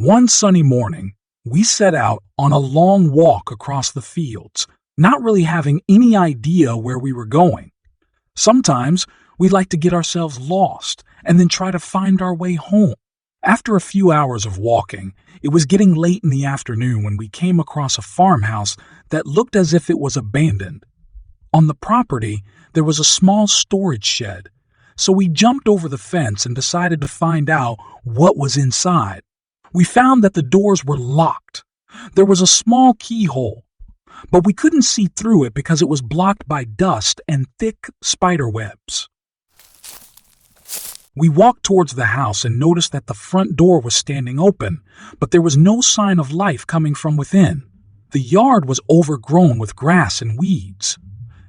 One sunny morning, we set out on a long walk across the fields, not really having any idea where we were going. Sometimes we like to get ourselves lost and then try to find our way home. After a few hours of walking, it was getting late in the afternoon when we came across a farmhouse that looked as if it was abandoned. On the property, there was a small storage shed, so we jumped over the fence and decided to find out what was inside. We found that the doors were locked. There was a small keyhole, but we couldn't see through it because it was blocked by dust and thick spider webs. We walked towards the house and noticed that the front door was standing open, but there was no sign of life coming from within. The yard was overgrown with grass and weeds.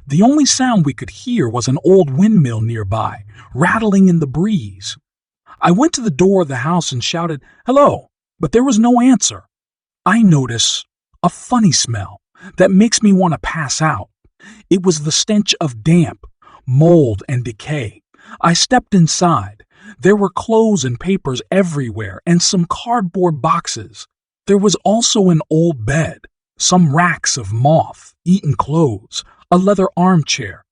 The only sound we could hear was an old windmill nearby, rattling in the breeze. I went to the door of the house and shouted, "Hello," but there was no answer. I notice a funny smell that makes me want to pass out. It was the stench of damp, mold, and decay. I stepped inside. There were clothes and papers everywhere and some cardboard boxes. There was also an old bed, some racks of moth-eaten clothes, a leather armchair.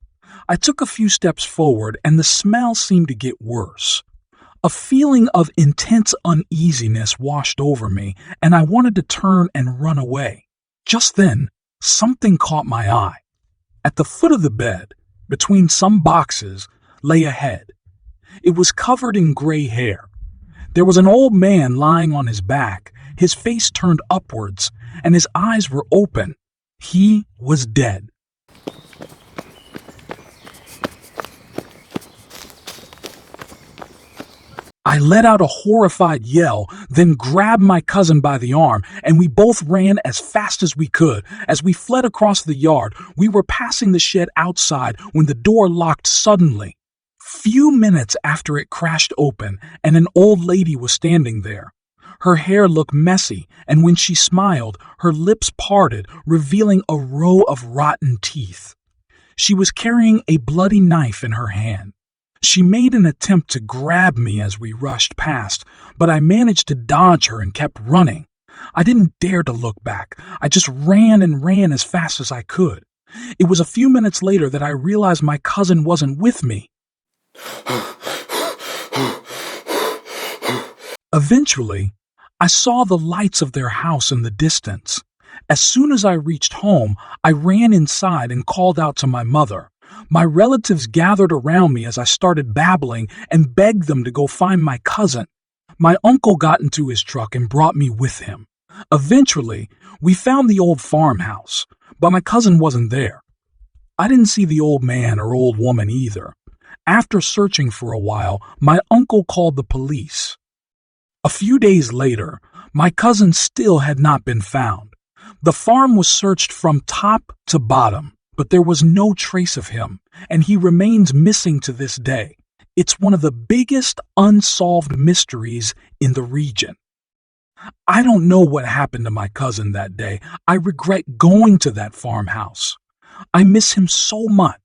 I took a few steps forward and the smell seemed to get worse. A feeling of intense uneasiness washed over me, and I wanted to turn and run away. Just then, something caught my eye. At the foot of the bed, between some boxes, lay a head. It was covered in gray hair. There was an old man lying on his back, his face turned upwards, and his eyes were open. He was dead. I let out a horrified yell, then grabbed my cousin by the arm, and we both ran as fast as we could. As we fled across the yard, we were passing the shed outside when the door locked suddenly. Few minutes after it crashed open, and an old lady was standing there. Her hair looked messy, and when she smiled, her lips parted, revealing a row of rotten teeth. She was carrying a bloody knife in her hand. She made an attempt to grab me as we rushed past, but I managed to dodge her and kept running. I didn't dare to look back. I just ran and ran as fast as I could. It was a few minutes later that I realized my cousin wasn't with me. Eventually, I saw the lights of their house in the distance. As soon as I reached home, I ran inside and called out to my mother. My relatives gathered around me as I started babbling and begged them to go find my cousin. My uncle got into his truck and brought me with him. Eventually, we found the old farmhouse, but my cousin wasn't there. I didn't see the old man or old woman either. After searching for a while, my uncle called the police. A few days later, my cousin still had not been found. The farm was searched from top to bottom, but there was no trace of him, and he remains missing to this day. It's one of the biggest unsolved mysteries in the region. I don't know what happened to my cousin that day. I regret going to that farmhouse. I miss him so much.